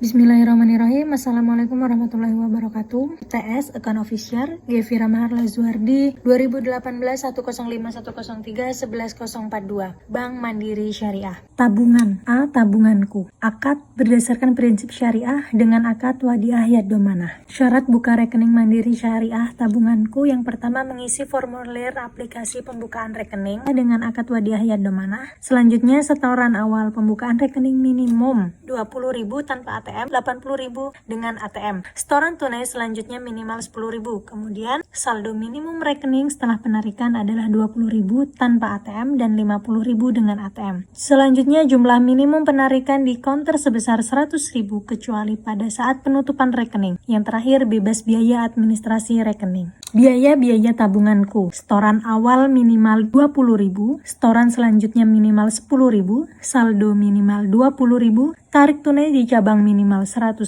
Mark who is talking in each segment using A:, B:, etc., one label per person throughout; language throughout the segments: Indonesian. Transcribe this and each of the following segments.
A: Bismillahirrahmanirrahim. Assalamualaikum warahmatullahi wabarakatuh. TS Account Official Gevira Maharla Zuhardi 2018-105-103-11042 Bank Mandiri Syariah. Tabungan A. Tabunganku. Akad berdasarkan prinsip syariah dengan akad wadiah yad domanah. Syarat buka rekening Mandiri Syariah tabunganku: yang pertama, mengisi formulir aplikasi pembukaan rekening dengan akad wadiah yad domanah. Selanjutnya, setoran awal pembukaan rekening minimum 20.000 tanpa ATM, 80.000 dengan ATM. Setoran tunai selanjutnya minimal 10.000. Kemudian saldo minimum rekening setelah penarikan adalah 20.000 tanpa ATM dan 50.000 dengan ATM. Selanjutnya jumlah minimum penarikan di counter sebesar 100.000 kecuali pada saat penutupan rekening. Yang terakhir, bebas biaya administrasi rekening. Biaya tabunganku: setoran awal minimal 20.000, setoran selanjutnya minimal 10.000, saldo minimal 20.000, tarik tunai di cabang minimal 100.000,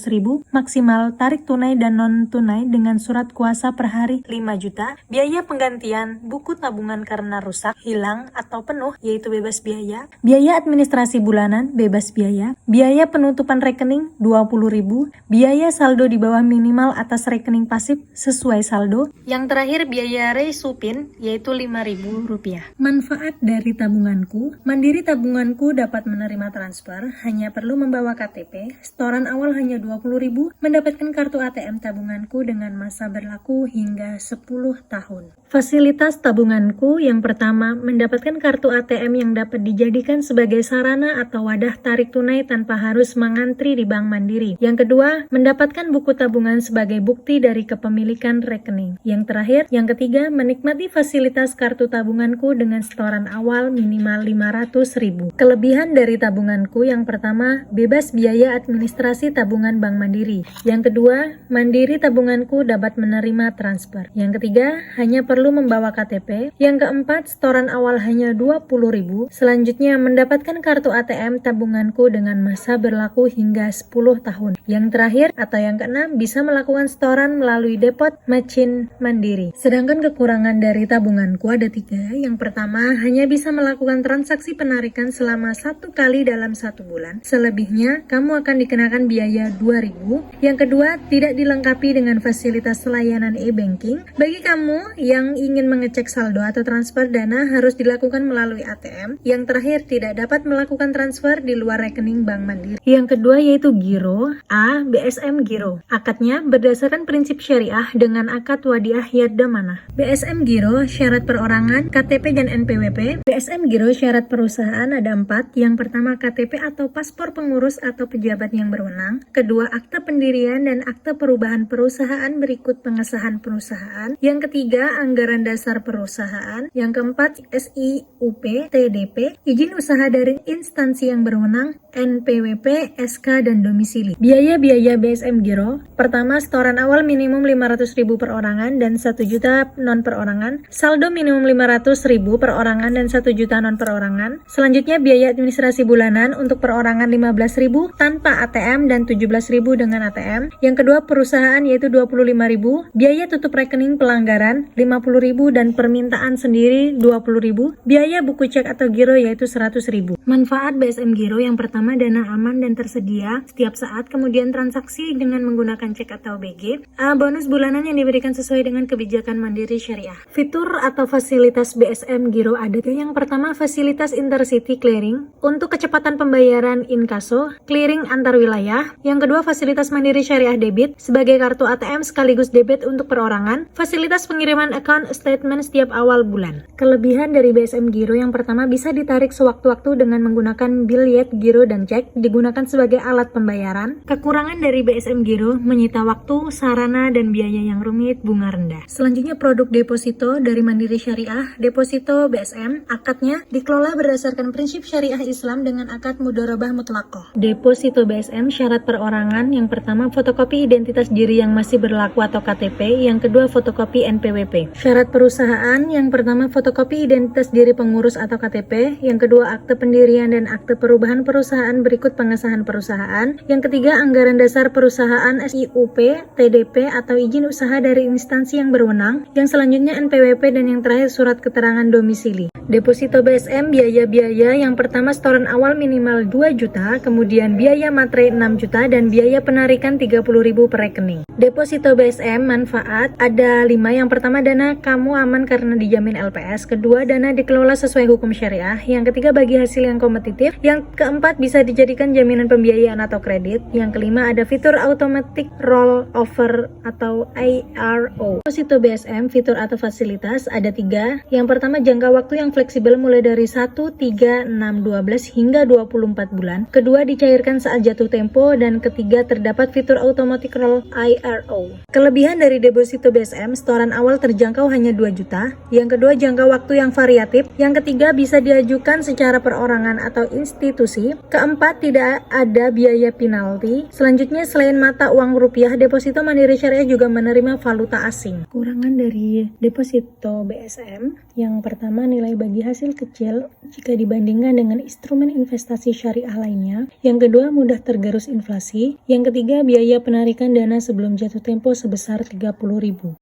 A: maksimal tarik tunai dan non-tunai dengan surat kuasa per hari 5 juta. Biaya penggantian buku tabungan karena rusak, hilang, atau penuh yaitu bebas biaya. Biaya administrasi bulanan bebas biaya. Biaya penutupan rekening 20.000. Biaya saldo di bawah minimal atas rekening pasif sesuai saldo. Yang terakhir, biaya resupin yaitu Rp5.000. Manfaat dari tabunganku: Mandiri tabunganku dapat menerima transfer, hanya perlu membawa KTP, setoran awal hanya 20.000, mendapatkan kartu ATM tabunganku dengan masa berlaku hingga 10 tahun. Fasilitas tabunganku: yang pertama, mendapatkan kartu ATM yang dapat dijadikan sebagai sarana atau wadah tarik tunai tanpa harus mengantri di Bank Mandiri. Yang kedua, mendapatkan buku tabungan sebagai bukti dari kepemilikan rekening. Yang terakhir, yang ketiga, menikmati fasilitas kartu tabunganku dengan setoran awal minimal 500.000. Kelebihan dari tabunganku: yang pertama, bebas biaya administrasi tabungan Bank Mandiri. Yang kedua, Mandiri tabunganku dapat menerima transfer. Yang ketiga, hanya perlu membawa KTP. Yang keempat, setoran awal hanya 20.000. Selanjutnya, mendapatkan kartu ATM tabunganku dengan masa berlaku hingga 10 tahun. Yang terakhir atau yang keenam, bisa melakukan setoran melalui depot machine Mandiri. Sedangkan kekurangan dari tabunganku ada 3. Yang pertama, hanya bisa melakukan transaksi penarikan selama 1 kali dalam 1 bulan. Selebihnya, kamu akan dikenakan biaya 2.000. Yang kedua, tidak dilengkapi dengan fasilitas layanan e-banking. Bagi kamu yang ingin mengecek saldo atau transfer dana harus dilakukan melalui ATM. Yang terakhir, tidak dapat melakukan transfer di luar rekening Bank Mandiri. Yang kedua yaitu giro. A. BSM Giro. Akadnya berdasarkan prinsip syariah dengan akad wadiah yad domanah. BSM Giro syarat perorangan, KTP dan NPWP. BSM Giro syarat perusahaan ada 4. Yang pertama, KTP atau paspor pengurus atau pejabat yang berwenang. Kedua, akta pendirian dan akta perubahan perusahaan berikut pengesahan perusahaan. Yang ketiga, anggaran dasar perusahaan. Yang keempat, SIUP, TDP, izin usaha dari instansi yang berwenang, NPWP, SK dan domisili. Biaya BSM Giro: pertama, setoran awal minimum 500.000 perorangan dan 1 juta non perorangan. Saldo minimum 500.000 perorangan dan 1 juta non perorangan. Selanjutnya, biaya administrasi bulanan untuk perorangan 15.000 tanpa ATM dan 17.000 dengan ATM. Yang kedua, perusahaan yaitu 25.000. Biaya tutup rekening pelanggaran 50.000 dan permintaan sendiri 20.000. Biaya buku cek atau giro yaitu 100.000. Manfaat BSM Giro: yang pertama, dana aman dan tersedia setiap saat, kemudian transaksi dengan menggunakan cek atau BG. A. Bonus bulanan yang diberikan sesuai dengan kebijakan Mandiri Syariah. Fitur atau fasilitas BSM Giro ada. Yang pertama, fasilitas intercity clearing untuk kecepatan pembayaran inkaso, clearing antar wilayah. Yang kedua, fasilitas Mandiri Syariah debit sebagai kartu ATM sekaligus debit untuk perorangan. Fasilitas pengiriman account statement setiap awal bulan. Kelebihan dari BSM Giro: yang pertama, bisa ditarik sewaktu-waktu dengan menggunakan billet, giro dan cek, digunakan sebagai alat pembayaran. Kekurangan dari BSM Giro: menyita waktu, sarana dan biaya yang rumit, bunga rendah. Selanjutnya, produk deposito dari Mandiri Syariah. Deposito BSM, akadnya dikelola berdasarkan prinsip syariah Islam dengan akad mudharabah mutlaqah. Deposito BSM syarat perorangan: yang pertama, fotokopi identitas diri yang masih berlaku atau KTP. Yang kedua, fotokopi NPWP. Syarat perusahaan: yang pertama, fotokopi identitas diri pengurus atau KTP. Yang kedua, akte pendirian dan akte perubahan perusahaan berikut pengesahan perusahaan. Yang ketiga, anggaran dasar perusahaan SIUP, TDP atau izin usaha dari instansi instansi yang berwenang, yang selanjutnya NPWP, dan yang terakhir surat keterangan domisili. Deposito BSM, biaya-biaya yang pertama setoran awal minimal 2 juta, kemudian biaya materai 6 juta, dan biaya penarikan 30.000 per rekening. Deposito BSM manfaat ada 5. Yang pertama, dana kamu aman karena dijamin LPS. Kedua, dana dikelola sesuai hukum syariah. Yang ketiga, bagi hasil yang kompetitif. Yang keempat, bisa dijadikan jaminan pembiayaan atau kredit. Yang kelima, ada fitur automatic roll over atau ARO. Deposito BSM, fitur atau fasilitas ada 3. Yang pertama, jangka waktu yang fleksibel mulai dari 1, 3, 6, 12 hingga 24 bulan. Kedua, dicairkan saat jatuh tempo. Dan ketiga, terdapat fitur automatic roll ARO. Kelebihan dari deposito BSM, setoran awal terjangkau hanya 2 juta. Yang kedua, jangka waktu yang variatif. Yang ketiga, bisa diajukan secara perorangan atau institusi. Keempat, tidak ada biaya penalti. Selanjutnya, selain mata uang rupiah, deposito Mandiri Syariah juga menerima valuta asing. Kurangan dari deposito BSM, yang pertama, nilai bagi hasil kecil jika dibandingkan dengan instrumen investasi syariah lainnya. Yang kedua, mudah tergerus inflasi. Yang ketiga, biaya penarikan dana sebelum jatuh tempo sebesar 30.000.